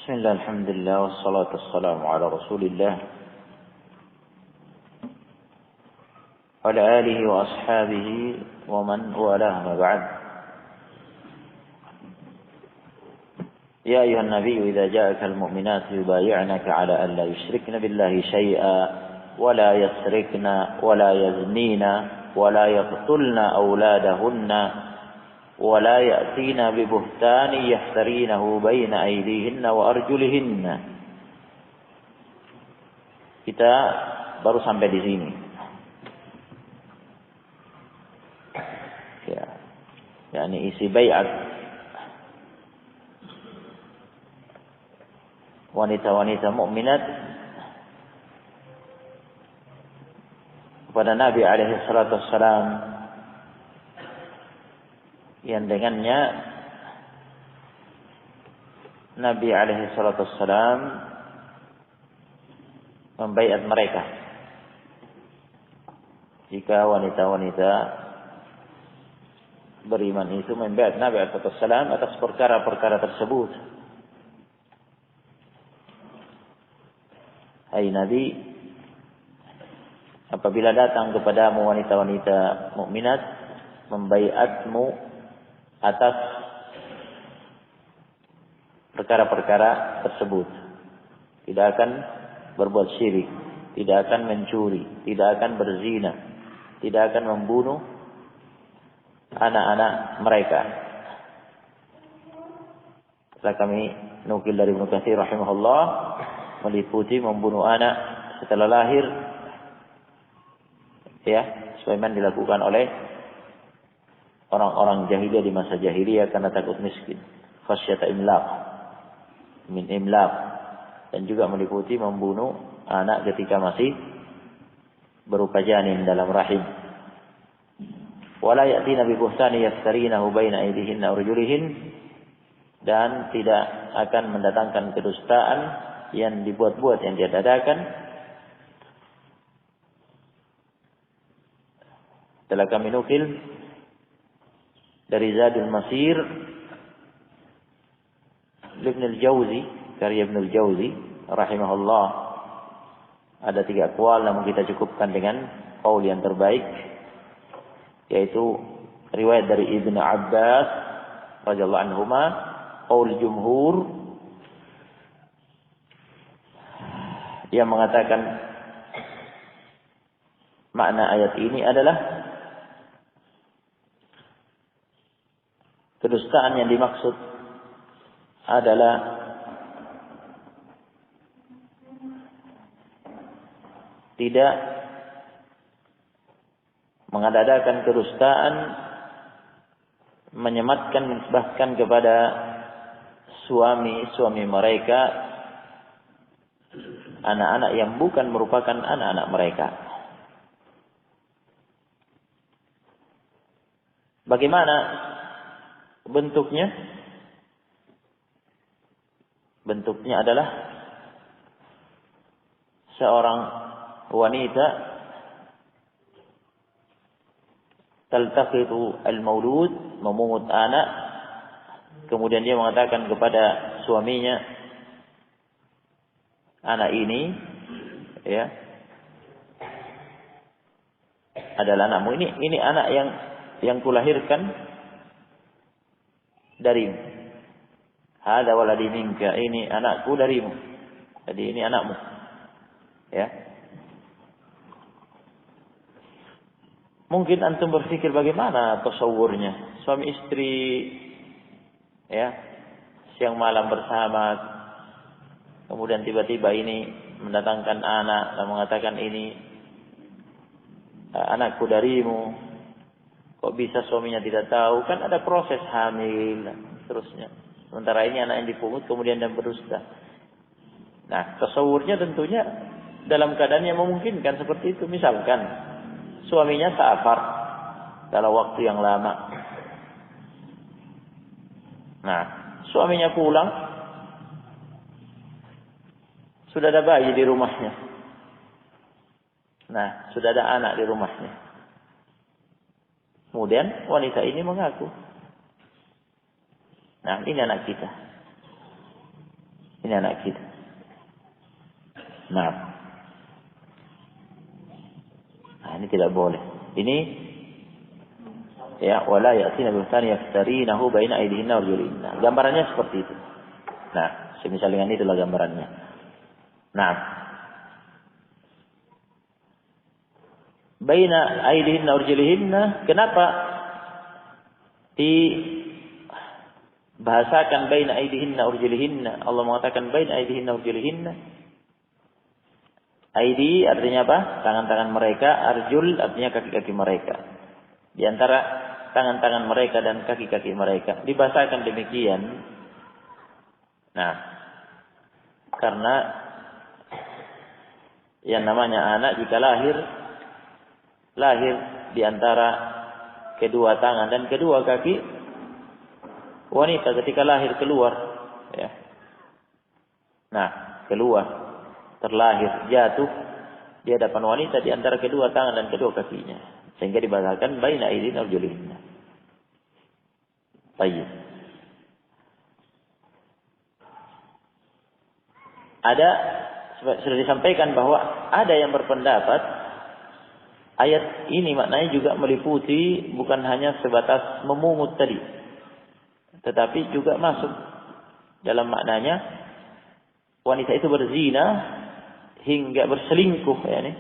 بسم الله الحمد لله والصلاة والسلام على رسول الله وعلى آله وأصحابه ومن والاه ما بعد. يا أيها النبي إذا جاءك المؤمنات يبايعنك على أن لا يشركن بالله شيئا ولا يسرقن ولا يزنين ولا يقتلن أولادهن ولا يأتين ببهتان يفترينه بين أيديهن وأرجلهن. Kita baru sampai di sini. Ya, yakni isi baiat wanita-wanita mukminat kepada Nabi alaihi salatu wassalam, yang dengannya Nabi alaihi salatu wassalam membaiat mereka jika wanita-wanita beriman itu membaiat Nabi alaihi salatu wassalam atas perkara-perkara tersebut. Hai Nabi, apabila datang kepadamu wanita-wanita mukminat membaiatmu atas perkara-perkara tersebut, tidak akan berbuat syirik, tidak akan mencuri, tidak akan berzina, tidak akan membunuh anak-anak mereka. Setelah kami nukil dari Ibnu Katsir rahimahullah, meliputi membunuh anak setelah lahir, ya, sebagaimana dilakukan oleh orang-orang jahiliyah di masa jahiliyah karena takut miskin, khasyata imlaq, min imlaq, dan juga meliputi membunuh anak ketika masih berupa janin dalam rahim. Wala ya'tina bi buhtani yaftarinahu baina aydihinna wa arjulihin, dan tidak akan mendatangkan kedustaan yang dibuat-buat, yang diadakan. Telah kami nukil dari Zadul Masir Ibn al-Jauzi, karya Ibn al-Jauzi rahimahullah, ada 3 aqwal, namun kita cukupkan dengan qaul yang terbaik, yaitu riwayat dari Ibn Abbas radhiyallahu anhuma, qaul jumhur yang mengatakan makna ayat ini adalah kedustaan yang dimaksud adalah tidak mengadakan kedustaan, menyematkan bahkan kepada suami-suami mereka anak-anak yang bukan merupakan anak-anak mereka. Bagaimana bentuknya? Bentuknya adalah seorang wanita taltaqitu al-maulud, memungut anak, kemudian dia mengatakan kepada suaminya, anak ini, ya, adalah anakmu, ini anak yang kulahirkan darimu. Hada waladi minka, ini anakku darimu. Jadi ini anakmu. Ya. Mungkin antum berpikir bagaimana tasawurnya suami istri, ya, siang malam bersama, kemudian tiba-tiba ini mendatangkan anak dan mengatakan ini anakku darimu. Kok bisa suaminya tidak tahu? Kan ada proses hamil dan seterusnya. Sementara ini anak yang dipungut kemudian dan berdusta. Nah, tasawurnya tentunya dalam keadaan yang memungkinkan seperti itu. Misalkan suaminya safar dalam waktu yang lama. Nah, suaminya pulang, sudah ada bayi di rumahnya. Nah, sudah ada anak di rumahnya. Kemudian wanita ini mengaku, nah ini anak kita. ini anak kita. Nah, ini tidak boleh. Ini ya, wala ya'tina bihtan yaftarinahu baina aydihinna wa arjulihinna. Gambarannya seperti itu. Nah, semisal dengan itulah gambarannya. Nah, baina aydihinna wa arjulihinna, kenapa dibahasakan baina aydihinna wa arjulihinna? Allah mengatakan baina aydihinna wa arjulihinna. Aidi artinya apa? Tangan-tangan mereka, arjul artinya kaki-kaki mereka. Di antara tangan-tangan mereka dan kaki-kaki mereka. Dibahasakan demikian. Nah, karena yang namanya anak jika lahir di antara kedua tangan dan kedua kaki wanita ketika lahir keluar, ya. Nah, keluar, terlahir, jatuh di hadapan wanita di antara kedua tangan dan kedua kakinya, sehingga dibahasakan baina aydin arjulihinna. Baik. Ada, sudah disampaikan bahwa ada yang berpendapat ayat ini maknanya juga meliputi bukan hanya sebatas memungut tadi, tetapi juga masuk dalam maknanya wanita itu berzina hingga berselingkuh, ya nih.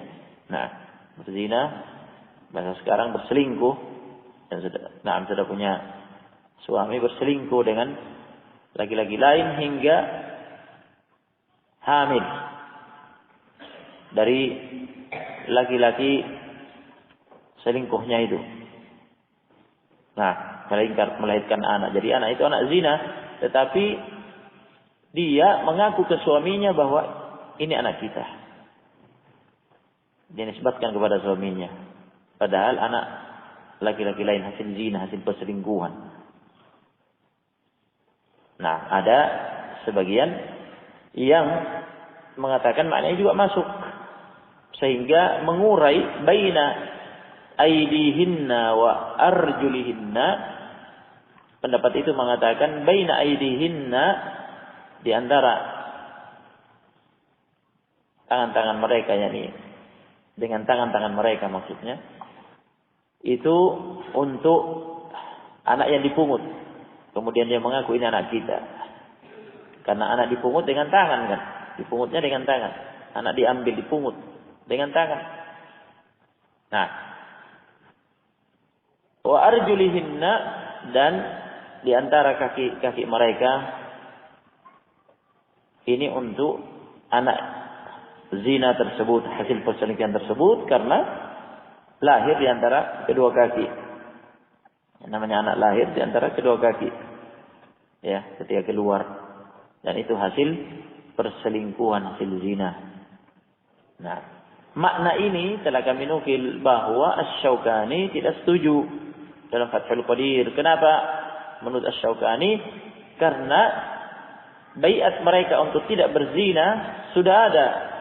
Nah, berzina bahasa sekarang berselingkuh dan sudah punya suami, berselingkuh dengan laki-laki lain hingga hamil dari laki-laki selingkuhnya itu. Nah, melahirkan anak. Jadi anak itu anak zina, tetapi dia mengaku ke suaminya bahwa ini anak kita. Dia nisbatkan kepada suaminya. Padahal anak laki-laki lain hasil zina, hasil perselingkuhan. Nah, ada sebagian yang mengatakan maknanya juga masuk. Sehingga mengurai baina aidihinna wa arjulihinna. Pendapat itu mengatakan baina aidihinna, di antara tangan-tangan mereka, yakni dengan tangan-tangan mereka maksudnya, itu untuk anak yang dipungut. Kemudian dia mengaku ini anak kita. Karena anak dipungut dengan tangan kan. Dipungutnya dengan tangan. Anak diambil, dipungut dengan tangan. Nah, wa arjulihinna, dan di antara kaki-kaki mereka ini untuk anak zina tersebut, hasil perselingkuhan tersebut, karena lahir di antara kedua kaki. Yang namanya anak lahir di antara kedua kaki, ya, ketika keluar, dan itu hasil perselingkuhan, hasil zina. Nah, makna ini telah kami nukil bahwa Asy-Syaukani tidak setuju dalam Fathul Qadir. Kenapa? Menurut Asy-Syaukani, karena baiat mereka untuk tidak berzina sudah ada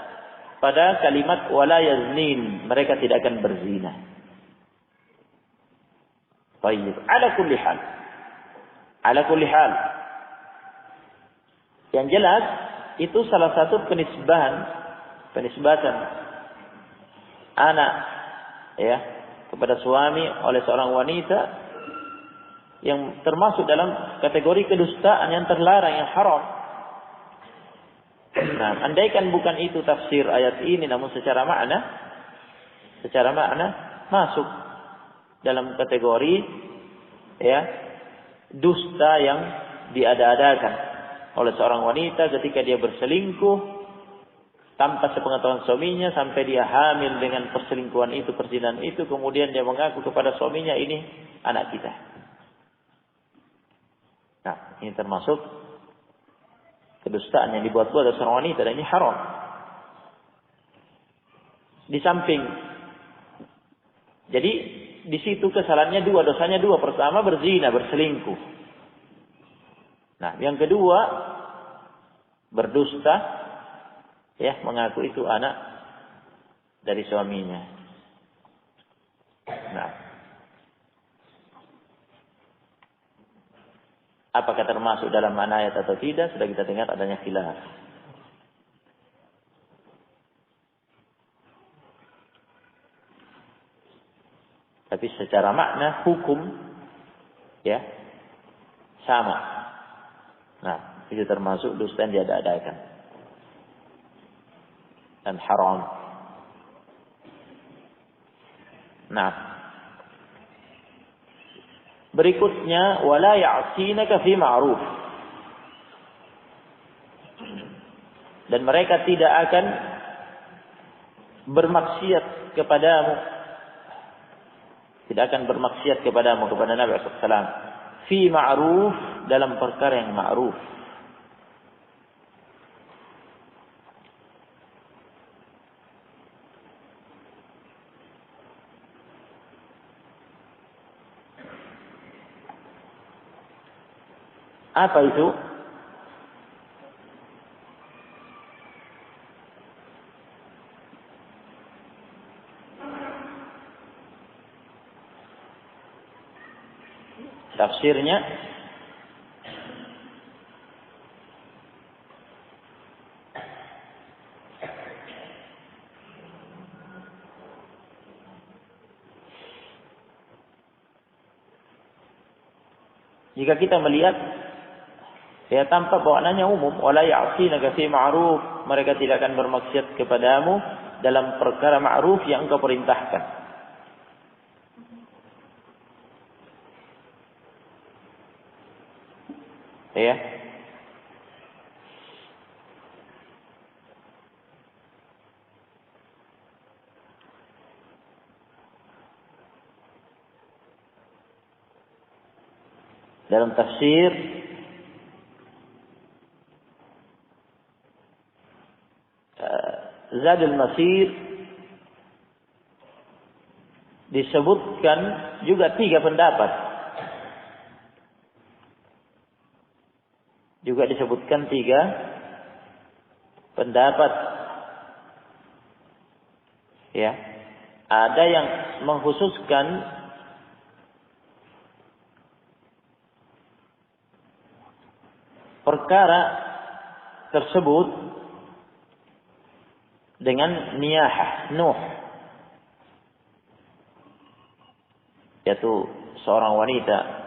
pada kalimat wala yaznin, mereka tidak akan berzina. Baik, ala kulli hal. Yang jelas itu salah satu penisbatan anak, ya, kepada suami oleh seorang wanita yang termasuk dalam kategori kedustaan yang terlarang, yang haram. Nah, andaikan bukan itu tafsir ayat ini, namun secara makna masuk dalam kategori, ya, dusta yang diada-adakan oleh seorang wanita ketika dia berselingkuh tanpa sepengetahuan suaminya sampai dia hamil dengan perselingkuhan itu, perzinahan itu, kemudian dia mengaku kepada suaminya ini anak kita. Nah, ini termasuk kedustaan yang dibuat-buat oleh seorang wanita, dan ini haram. Di samping, jadi di situ kesalahannya dua, dosanya dua. Pertama berzina, berselingkuh. Nah, yang kedua berdusta, ya, mengaku itu anak dari suaminya. Nah, Apakah termasuk dalam mana ayat atau tidak? Sudah kita dengar adanya khilaf. Tapi secara makna hukum ya sama. Nah, itu termasuk dusta yang diada-adakan dan haram. Nah, berikutnya wala ya'sinaka fi ma'ruf. Dan mereka tidak akan bermaksiat kepadamu. Tidak akan bermaksiat kepadamu, kepada Nabi sallallahu alaihi wasallam fi ma'ruf, dalam perkara yang ma'ruf. Apa itu? Tafsirnya jika kita melihat ya tampak bawaannya umum, wala ya'sinaka fi ma'ruf, mereka tidak akan bermaksiat kepadamu dalam perkara ma'ruf yang engkau perintahkan. Ya. Dalam tafsir Zadul Masir disebutkan juga 3 pendapat. Juga disebutkan 3 pendapat. Ya. Ada yang mengkhususkan perkara tersebut dengan niyahah, nuh, yaitu seorang wanita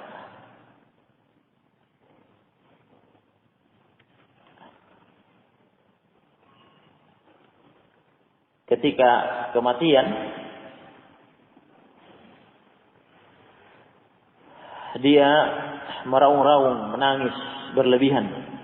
ketika kematian dia meraung-raung, menangis berlebihan.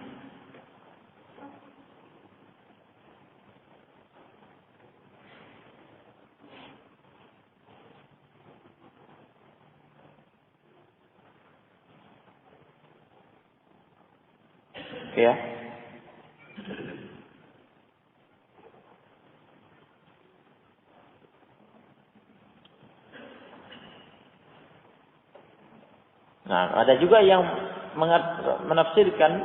Ya. Nah, ada juga yang menafsirkan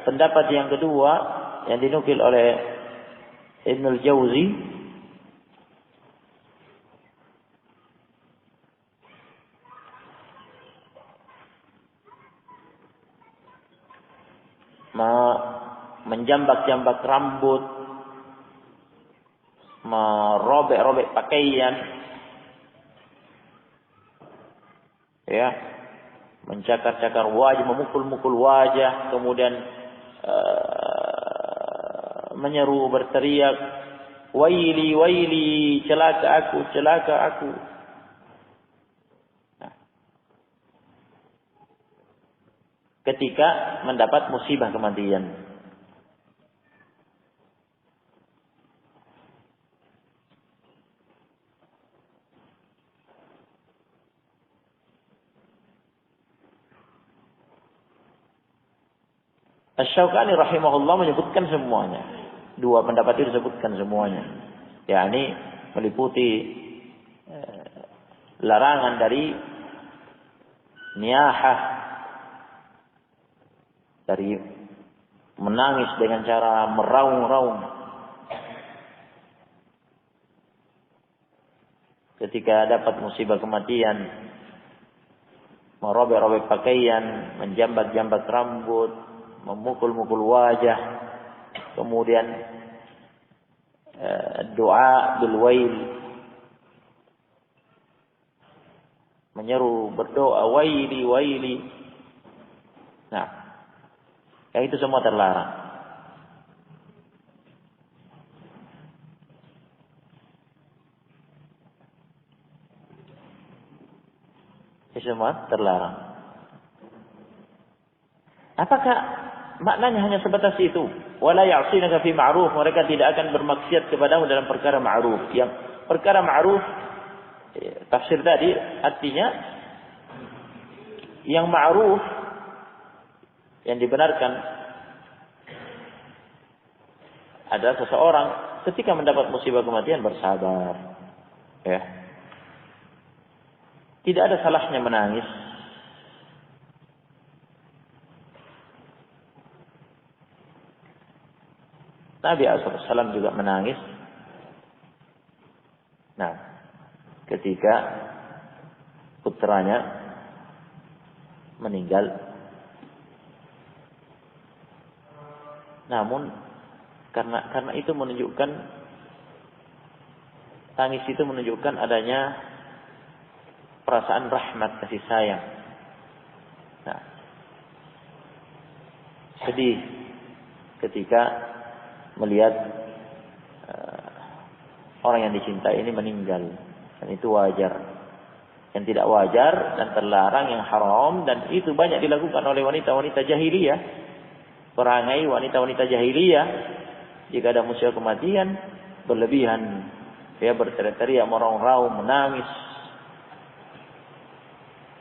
pendapat yang kedua yang dinukil oleh Ibnul Jauzi, menjambak-jambak rambut, merobek-robek pakaian, ya, mencakar-cakar wajah, memukul-mukul wajah, kemudian menyeru, berteriak, waili, waili, celaka aku, celaka aku. Nah, ketika mendapat musibah kematian. Asy-Syaukani rahimahullah menyebutkan semuanya. 2 pendapat itu disebutkan semuanya. yakni meliputi larangan dari niyahah, dari menangis dengan cara meraung-raung ketika dapat musibah kematian, merobek-robek pakaian, menjambat-jambat rambut, memukul-mukul wajah, kemudian doa bil wail, menyeru berdoa waili waili. Nah, yang itu semua terlarang. Itu semua terlarang. Apakah maknanya hanya sebatas itu? Wala ya'sinaka fi ma'ruf, mereka tidak akan bermaksiat kepadamu dalam perkara ma'ruf. Yang perkara ma'ruf tafsir tadi artinya yang ma'ruf, yang dibenarkan adalah seseorang ketika mendapat musibah kematian bersabar, ya. Tidak ada salahnya menangis. Nabi SAW juga menangis. Nah, ketika putranya meninggal. Namun karena itu menunjukkan, tangis itu menunjukkan adanya perasaan rahmat, kasih sayang. Nah, sedih ketika melihat orang yang dicintai ini meninggal, dan itu wajar. Yang tidak wajar dan terlarang, yang haram, dan itu banyak dilakukan oleh wanita-wanita jahiliyah. Perangai wanita-wanita jahiliyah jika ada musibah kematian berlebihan, ya, berteriak-teriak, merongrau, menangis,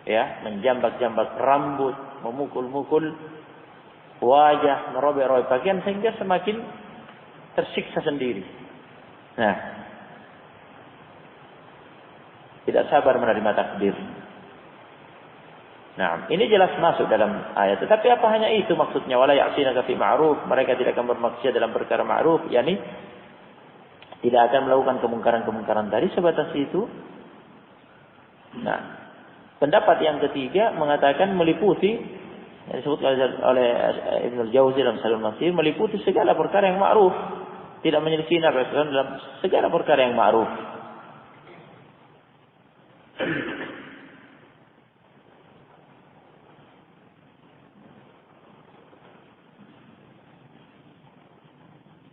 ya, menjambak-jambak rambut, memukul-mukul wajah, merobek-robek pakaian, sehingga semakin tersiksa sendiri. Nah, tidak sabar menerima takdir. Nah, ini jelas masuk dalam ayat. Tetapi apa hanya itu maksudnya? Wala ya'sinaka fi ma'ruf, mereka tidak akan bermaksiat dalam perkara ma'ruf, yakni tidak akan melakukan kemungkaran-kemungkaran tadi, sebatas itu. Nah, pendapat yang ketiga mengatakan meliputi, yang disebut oleh Ibnu Al-Jauzi dalam Salul Masir, meliputi segala perkara yang ma'ruf, tidak menyelisih Nabi SAW dalam segala perkara yang ma'ruf.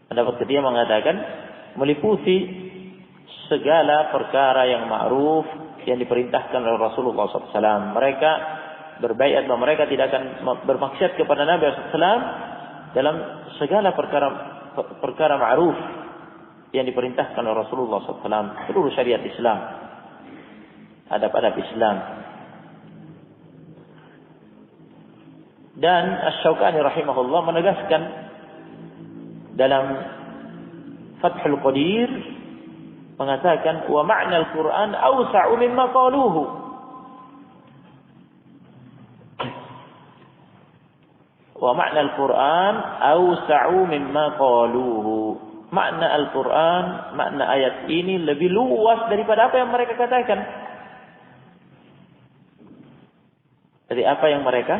Pendapat ketiga mengatakan meliputi segala perkara yang ma'ruf yang diperintahkan oleh Rasulullah SAW. Mereka berbaiat bahwa mereka tidak akan bermaksiat kepada Nabi SAW dalam segala perkara ma'ruf yang diperintahkan oleh Rasulullah SAW. Seluruh syariat Islam, adab-adab Islam. Dan Asy-Syaukani rahimahullah menegaskan dalam Fathul Qadir, mengatakan wa ma'na al-Qur'an awsa'u mimma qaluhu. Wa ma'na al-Qur'an awsa'u mimma qaluhu. Makna Al-Qur'an, makna ayat ini lebih luas daripada apa yang mereka katakan. Dari apa yang mereka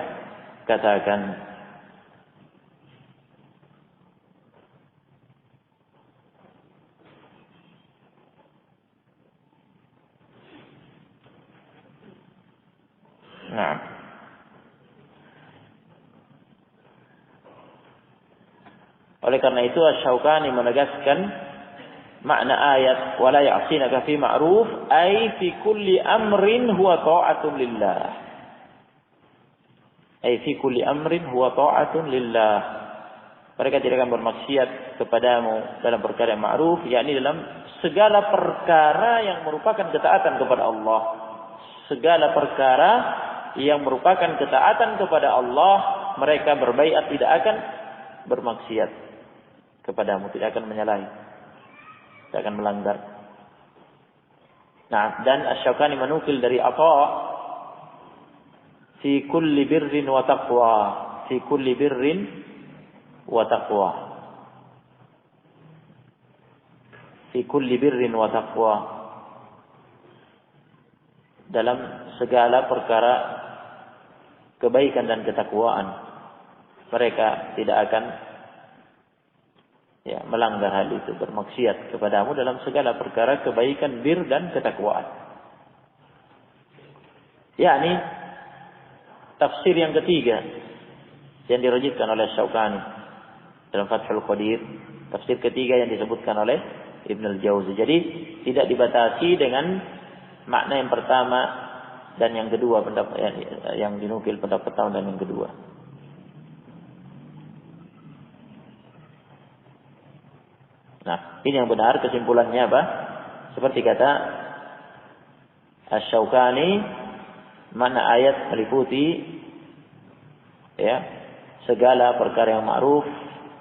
katakan. Nah, oleh karena itu Asy-Syaukani menegaskan makna ayat wala ya'sinaka fi ma'ruf ay fi kulli amrin huwa ta'atun lillah. Ay fi kulli amrin huwa ta'atun lillah. Mereka tidak akan bermaksiat kepadamu dalam perkara yang ma'ruf, yakni dalam segala perkara yang merupakan ketaatan kepada Allah. Segala perkara yang merupakan ketaatan kepada Allah, mereka berbaiat tidak akan bermaksiat kepadamu, tidak akan menyalahi, tidak akan melanggar. Nah, dan Asy-Syaukani menukil dari Atha, fi kulli birrin wa taqwa, fi kulli birrin wa taqwa, fi kulli birrin wa taqwa, dalam segala perkara kebaikan dan ketakwaan. Mereka tidak akan melanggar hal itu, bermaksiat kepadamu dalam segala perkara kebaikan, bir dan ketakwaan. Yakni tafsir yang ketiga yang dirajihkan oleh Syaukani dalam Fathul Qadir, tafsir ketiga yang disebutkan oleh Ibn al-Jauzi. Jadi tidak dibatasi dengan makna yang pertama dan yang kedua, pendapat yang dinukil pendapat pertama dan yang kedua. Nah, ini yang benar, kesimpulannya apa? Seperti kata Asy-Syaukani, makna ayat meliputi segala perkara yang ma'ruf.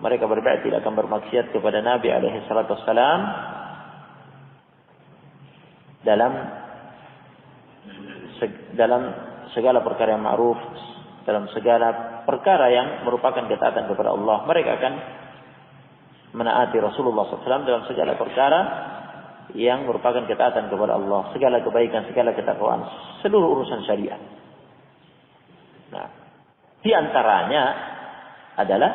Mereka berbuat tidak akan bermaksiat kepada Nabi alaihi salatu wassalam dalam segala perkara yang ma'ruf, dalam segala perkara yang merupakan ketaatan kepada Allah. Mereka akan menaati Rasulullah SAW dalam segala perkara yang merupakan ketaatan kepada Allah, segala kebaikan, segala ketakwaan, seluruh urusan syariat. Nah, di antaranya adalah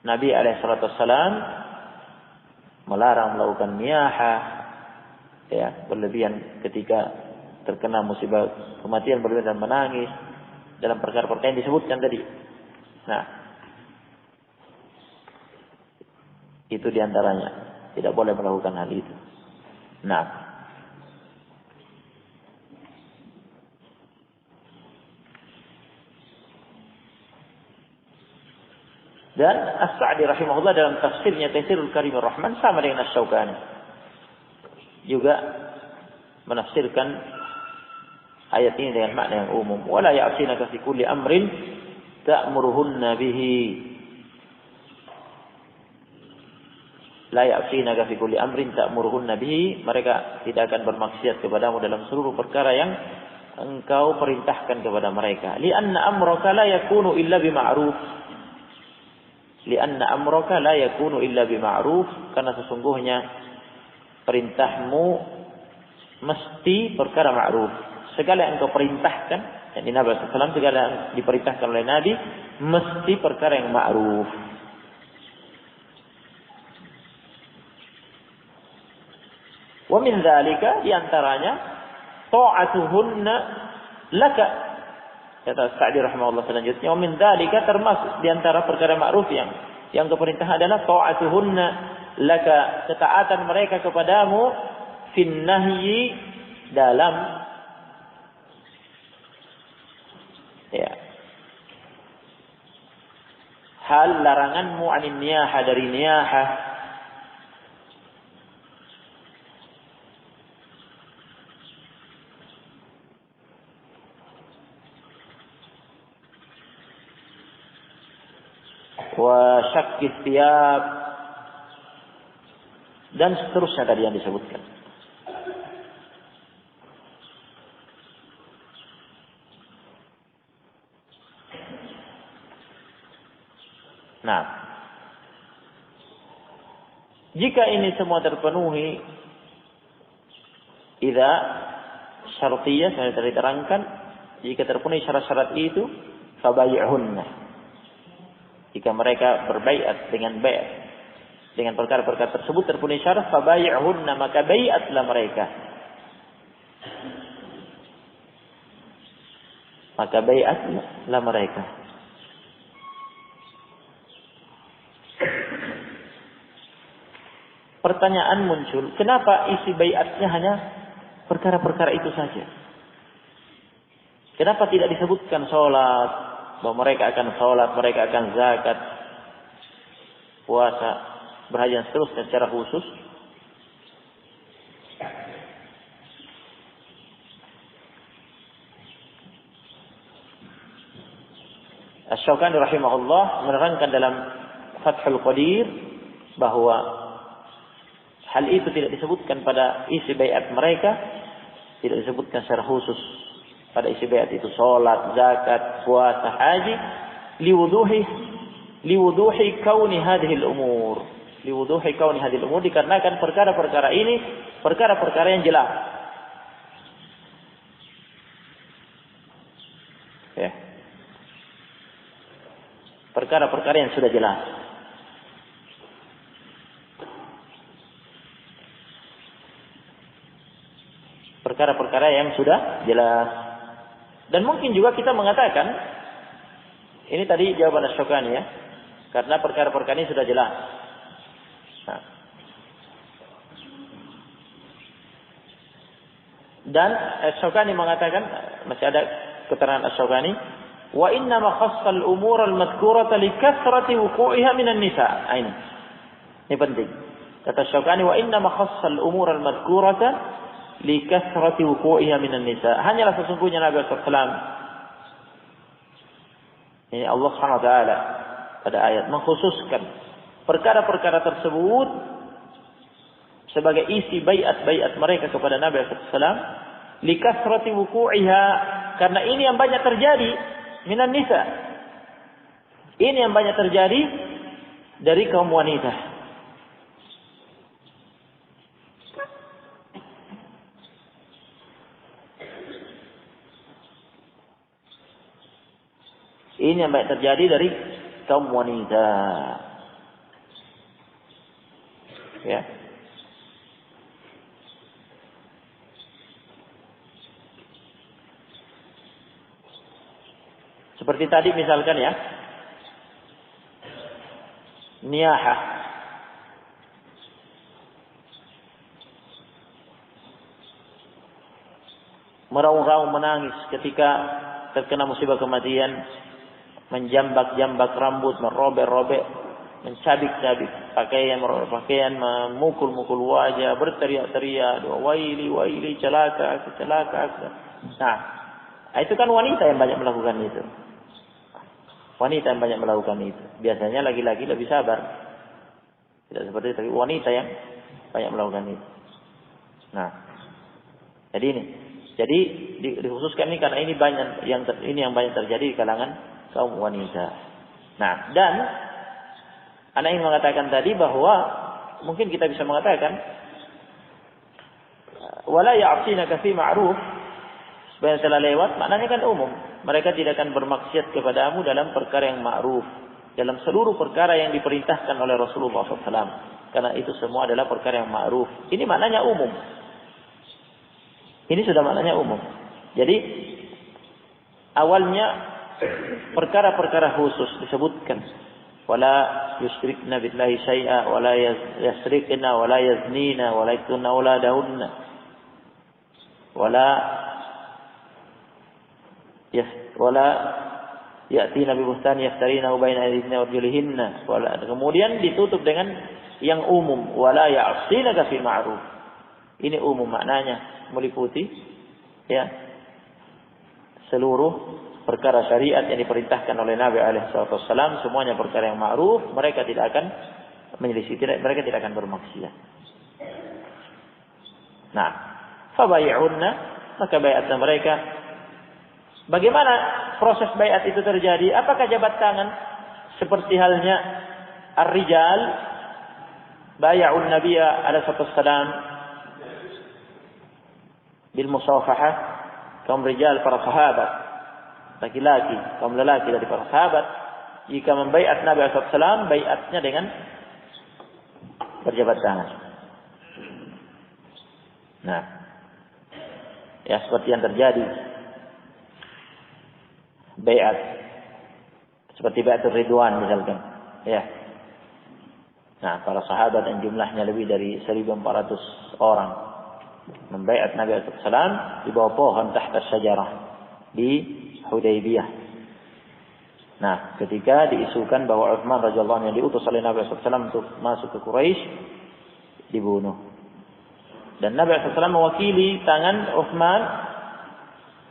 Nabi SAW melarang melakukan niyahah, berlebihan ketika terkena musibah kematian, berlebihan dan menangis dalam perkara-perkara yang disebutkan tadi. Nah, itu diantaranya, tidak boleh melakukan hal itu. Nah, dan As-Sa'di rahimahullah dalam tafsirnya Taisirul Karimur Rahman sama dengan Asy-Syaukani juga menafsirkan ayat ini dengan makna yang umum. Wala ya'sinaka fi kulli amrin ta'muruhunna bihi. La ya'sinaka fi kulli amrin ta'muruhunna bihi. Mereka tidak akan bermaksiat kepadamu dalam seluruh perkara yang engkau perintahkan kepada mereka. Li'anna amraka la yakunu illa bima'ruf. Li'anna amraka la yakunu illa bima'ruf. Karena sesungguhnya perintahmu mesti perkara ma'ruf. Segala yang engkau perintahkan, yakni Nabi SAW, segala yang diperintahkan oleh Nabi mesti perkara yang ma'ruf. Wa min dzalika, di antaranya ta'atuhunna laka. Kata Sa'di rahimahullah selanjutnya, wa min dzalika, termasuk di antara perkara ma'ruf yang keperintah adalah ta'atuhunna laka, ketaatan mereka kepadamu fin nahyi, dalam hal laranganmu anin niyahah, dari niyahah. Wa syaqqis thiyab, dan seterusnya tadi yang disebutkan. Nah, jika ini semua terpenuhi, idza syartiyah, saya tadi terangkan, jika terpenuhi syarat-syarat itu, fabay'hunna. Jika mereka berbaiat dengan baiat, dengan perkara-perkara tersebut terpenuhi syarat, fabay'hunna, maka baiatlah mereka. Maka baiatlah mereka. Pertanyaan muncul, kenapa isi baiatnya hanya perkara-perkara itu saja? Kenapa tidak disebutkan sholat, bahwa mereka akan sholat, mereka akan zakat, puasa, berhaji dan seterusnya secara khusus? Asy-Syaukani rahimahullah menerangkan dalam Fathul Qadir bahwa hal itu tidak disebutkan pada isi baiat mereka, tidak disebutkan secara khusus pada isi baiat itu salat, zakat, puasa, haji, liwuduhi kauni hadhihi al-umur. Liwuduhi kauni hadhihi al-umur, dikarenakan perkara-perkara ini perkara-perkara yang jelas. perkara-perkara yang sudah jelas. Perkara-perkara yang sudah jelas. Dan mungkin juga kita mengatakan, ini tadi jawaban Asy-Syaukani ya, karena perkara-perkara ini sudah jelas. Nah. Dan Asy-Syaukani mengatakan, masih ada keterangan Asy-Syaukani, wa inna ma khassal umur al-madhkurata li kathrati wuqu'iha minan nisa. Ini penting. Kata Asy-Syaukani, wa inna ma khassal umur al-madhkurata li kathrati wuqu'iha minan nisa. Hanyalah sesungguhnya Nabi sallallahu alaihi wasallam, ini Allah Subhanahu wa taala pada ayat mengkhususkan perkara-perkara tersebut sebagai isi baiat mereka kepada Nabi sallallahu alaihi wasallam li kathrati wuqu'iha, karena ini yang banyak terjadi minan nisa. Ini yang banyak terjadi dari kaum wanita. Ini yang banyak terjadi dari kaum wanita. Ya. Seperti tadi misalkan ya, niyahah. Meraung-raung menangis ketika terkena musibah kematian, menjambak-jambak rambut, merobek-robek, mencabik-cabik pakaian, memukul-mukul wajah, berteriak-teriak, waili, celaka. Nah, itu kan wanita yang banyak melakukan itu. Wanita yang banyak melakukan itu. Biasanya laki-laki lebih sabar. Tidak seperti itu, tapi wanita yang banyak melakukan itu. Nah, jadi ini. Jadi dikhususkan ini karena ini yang banyak terjadi di kalangan kaum wanita. Nah, dan anak ingin mengatakan tadi bahwa mungkin kita bisa mengatakan wala ya'sinaka fi ma'ruf, sebenarnya telah lewat, maknanya kan umum. Mereka tidak akan bermaksiat kepadamu dalam perkara yang ma'ruf, dalam seluruh perkara yang diperintahkan oleh Rasulullah SAW, karena itu semua adalah perkara yang ma'ruf. Ini maknanya umum. Ini sudah maknanya umum. Jadi awalnya perkara-perkara khusus disebutkan, wala yusyrikna billahi syai'a, wala yasrikna, wala yaznina, wala yaktunna auladahunna, wala ya'tina bi buhtan yaftarinahu baina aydihim wa arjulihinna. Kemudian ditutup dengan yang umum, wala ya'sinaka fi ma'ruf. Ini umum maknanya, meliputi ya seluruh perkara syariat yang diperintahkan oleh Nabi SAW, semuanya perkara yang ma'ruf, mereka tidak akan menyelisih, mereka tidak akan bermaksiat. Nah, fabay'unna, maka baiatnya mereka. Bagaimana proses baiat itu terjadi? Apakah jabat tangan seperti halnya ar-rijal bay'un nabiyya alaihi wasallam bil musafahah, kaum rijal para sahabat, laki-laki, kaum lelaki dari para sahabat, jika membaiat Nabi SAW, baiatnya dengan berjabat tangan. Nah, ya seperti yang terjadi baiat, seperti baiatul Ridwan misalkan, ya. Nah, para sahabat yang jumlahnya lebih dari 1.400 orang membaiat Nabi SAW di bawah pohon tahta syajarah di Hudaybiyah. Nah, ketika diisukan bahwa Utsman radhiyallahu anhu yang diutus oleh Nabi SAW untuk masuk ke Quraisy dibunuh. Dan Nabi SAW mewakili tangan Utsman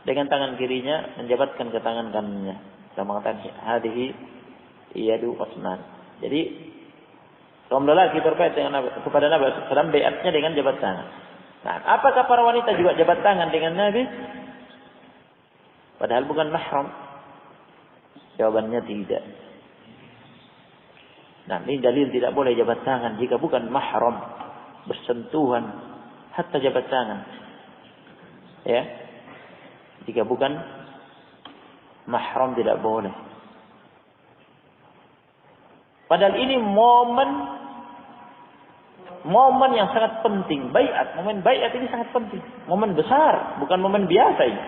dengan tangan kirinya menjabatkan ke tangan kanannya. Dia mengatakan hadhihi yadu Utsman. Jadi kaum lelaki berbaiat kepada Nabi SAW, baiatnya dengan jabat tangan. Nah, apakah para wanita juga jabat tangan dengan Nabi? Padahal bukan mahram. Jawabannya tidak. Nah, ini dalil tidak boleh jabat tangan jika bukan mahram, bersentuhan, hatta jabat tangan. Ya, jika bukan mahram tidak boleh. Padahal ini momen yang sangat penting. Momen baiat ini sangat penting. Momen besar, bukan momen biasa ini.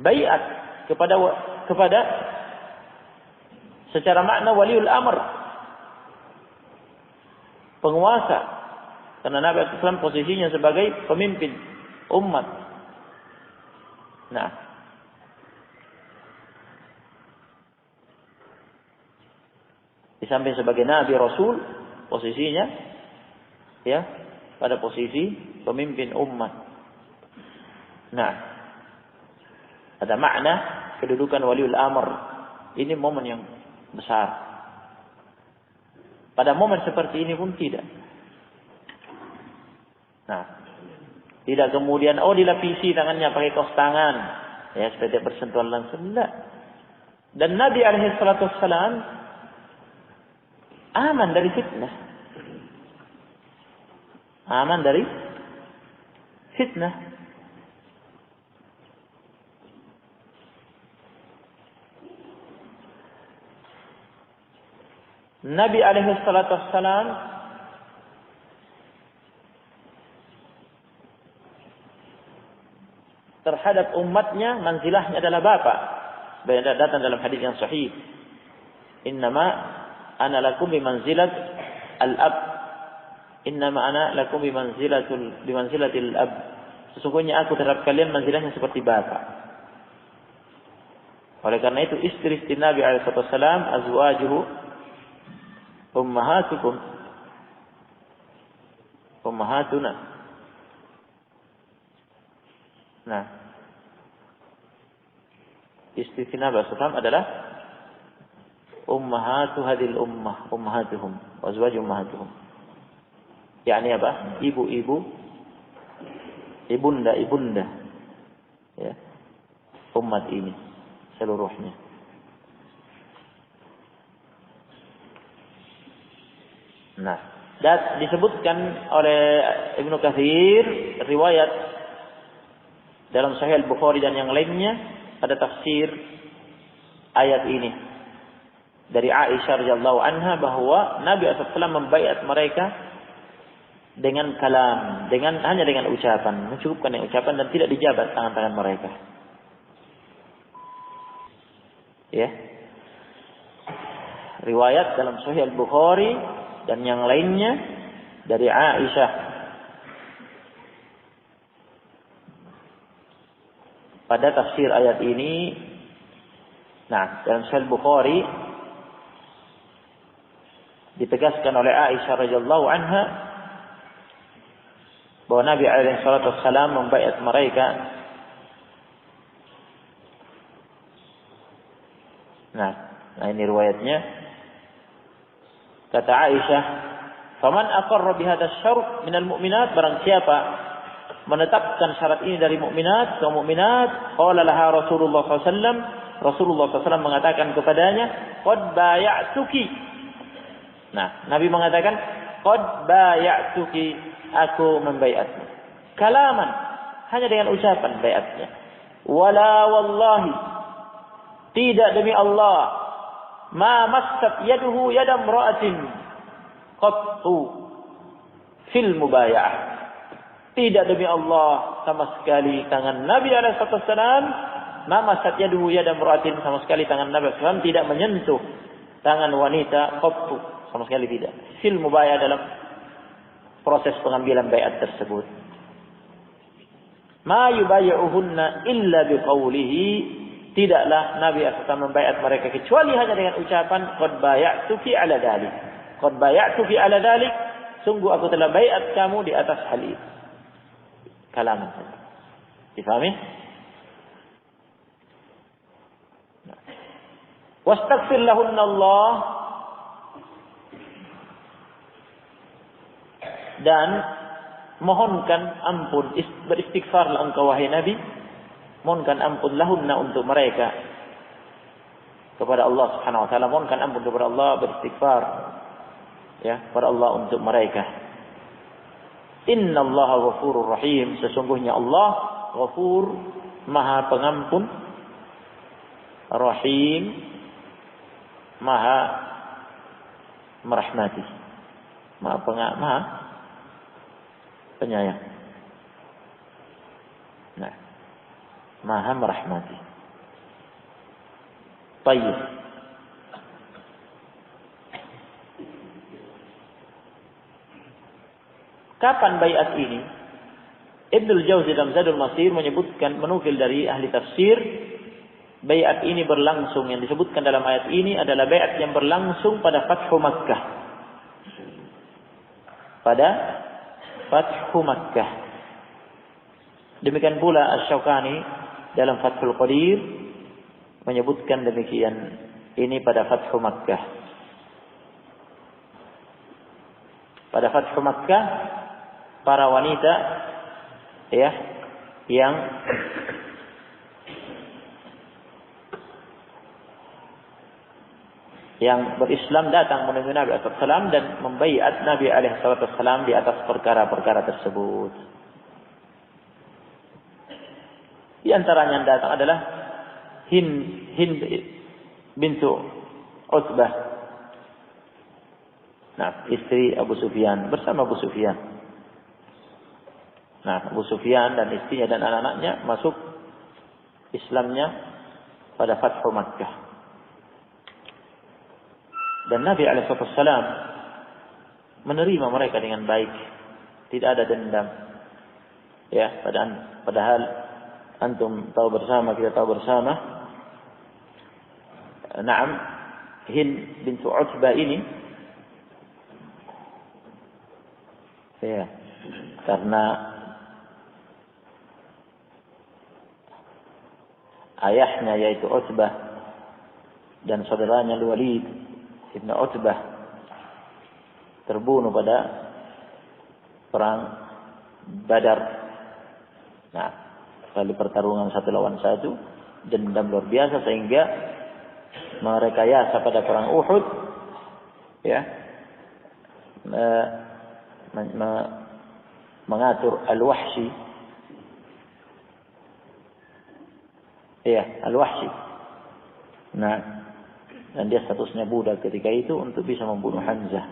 Baiat kepada secara makna waliul amr, penguasa. Karena Nabi SAW posisinya sebagai pemimpin umat. Nah, di samping sebagai Nabi Rasul, posisinya ya pada posisi pemimpin umat. Nah, ada makna kedudukan waliul amr. Ini momen yang besar. Pada momen seperti ini pun tidak. Nah, tidak kemudian dilapisi tangannya pakai kaos tangan, ya supaya tidak bersentuhan langsung. Tidak. Dan Nabi alaihissalam aman dari fitnah. Aman dari fitnah. Nabi alaihissalam terhadap umatnya manzilahnya adalah bapa. Sebenarnya datang dalam hadis yang sahih. Innama ana lakum bimanzilat al-ab. Innama ana lakum bimanzilatil ab. Sesungguhnya aku terhadap kalian manzilahnya seperti bapa. Oleh karena itu istri-istri Nabi alaihi wasallam azwajuhu ummahatukum ummahatuna. Nah, istri Nabi SAW adalah ummahatu hadil ummah, ummahatuhum, azwaj ummahatuhum. Yani apa? Ibu-ibu, ibunda, ya, umat ini seluruhnya. Nah, dan disebutkan oleh Ibnu Katsir riwayat dalam Sahih Al-Bukhari dan yang lainnya ada tafsir ayat ini dari Aisyah radhiyallahu anha bahwa Nabi SAW membaiat mereka dengan kalam, hanya dengan ucapan, mencukupkan dengan ucapan dan tidak dijabat tangan-tangan mereka. Ya. Riwayat dalam Sahih Al-Bukhari dan yang lainnya dari Aisyah. Pada tafsir ayat ini, nah dalam Sahih Bukhari ditegaskan oleh Aisyah radhiyallahu anha bahwa Nabi alaihi salatu wassalam membaiat mereka. Nah ini riwayatnya. Kata Aisyah, "Faman aqarra bihadha asy-syart minal mu'minat", barang siapa menetapkan syarat ini dari mukminat, kaum mukminat, qala laha Rasulullah SAW, Rasulullah SAW mengatakan kepadanya, qad bay'atuki. Nah, Nabi mengatakan, qad bay'atuki, aku membaiatmu. Kalaman, hanya dengan ucapan baiatnya. Wala wallahi, tidak demi Allah, ma massat yaduhu yada imra'atin qattu fil mubaya'ah. Tidak demi Allah sama sekali tangan Nabi alaihissalam nama satya dulu ya dan meratin sama sekali tangan Nabi alaihissalam tidak menyentuh tangan wanita qattu, sama sekali tidak. Fil mubayah dalam proses pengambilan baiat tersebut. Ma yubayyi'uhunna illa biqaulihi, tidaklah Nabi alaihissalam membaiat mereka kecuali hanya dengan ucapan qad bay'atuki ala dzalik. Qad bay'atuki ala dzalik, sungguh aku telah baiat kamu di atas hal itu. Kalaman saja. Difahami? Wastaghfir lahunna Allah, dan mohonkan ampun, beristighfarlah engkau wahai Nabi, mohonkan ampun lahunna untuk mereka kepada Allah Subhanahu wa taala, mohonkan ampun kepada Allah, beristighfar ya kepada Allah untuk mereka. Innallaha ghafurur rahim, sesungguhnya Allah Ghafur, Maha Pengampun, Rahim, Maha merahmati. Maha penyayang. Nah, Maha merahmati. Baik. Kapan baiat ini? Ibnul Jauzi dalam Zadul Masir menyebutkan, menukil dari ahli tafsir, baiat ini berlangsung, yang disebutkan dalam ayat ini adalah baiat yang berlangsung pada Fathu Makkah. Pada Fathu Makkah. Demikian pula Asy-Syaukani dalam Fathul Qadir menyebutkan demikian, ini pada Fathu Makkah. Pada Fathu Makkah, para wanita ya yang berislam datang menemui Nabi SAW dan membaiat Nabi SAW di atas perkara-perkara tersebut. Di antaranya yang datang adalah Hind bintu Utbah. Nah, istri Abu Sufyan bersama Abu Sufyan. Nah, Abu Sufyan dan istrinya dan anak-anaknya masuk Islamnya pada Fathu Makkah. Dan Nabi SAW menerima mereka dengan baik, tidak ada dendam. Ya, padahal antum tahu bersama, kita tahu bersama. Naam, Hind bintu Utbah ini, ya, karena ayahnya yaitu Utbah dan saudaranya Al-Walid ibn Utbah terbunuh pada perang Badar. Nah, kali pertarungan 1 lawan 1, dendam luar biasa sehingga merekayasa pada perang Uhud, ya, mengatur Al-Wahsy, ya, Al-Wahsy. Nah, dan dia statusnya budak ketika itu untuk bisa membunuh Hamzah.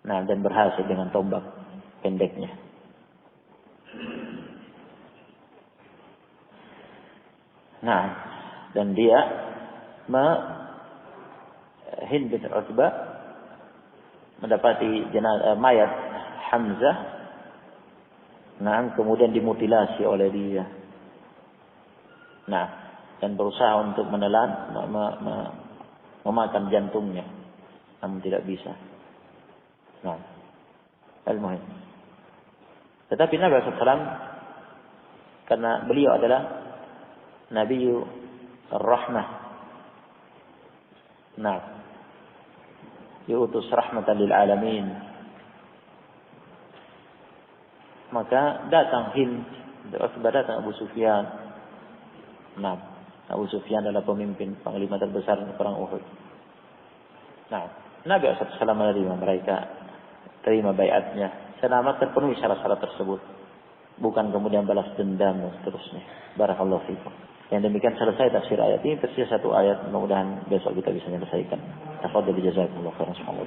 Nah, dan berhasil dengan tombak pendeknya. Nah, dan dia Hind bin Utbah mendapati mayat Hamzah. Nah, kemudian dimutilasi oleh dia. Nah, dan berusaha untuk menelan, memakan jantungnya, namun tidak bisa. Nah, al-muhim. Tetapi Nabi SAW, karena beliau adalah Nabiyu Ar-Rahmah, nah, diutus rahmatan lil alamin, maka datang Hind, datang Abu Sufyan. Nah, Abu Sufyan adalah pemimpin panglima terbesar perang Uhud. Nah, Nabi SAW menerima mereka, terima baiatnya, selama terpenuhi syarat-syarat tersebut, bukan kemudian balas dendam dan seterusnya. Barakallahu fiikum. Yang demikian selesai tafsir ayat ini. Tersisa 1 ayat, mudah-mudahan besok kita bisa menyelesaikan. Tafadhal, jazakumullahu khairan.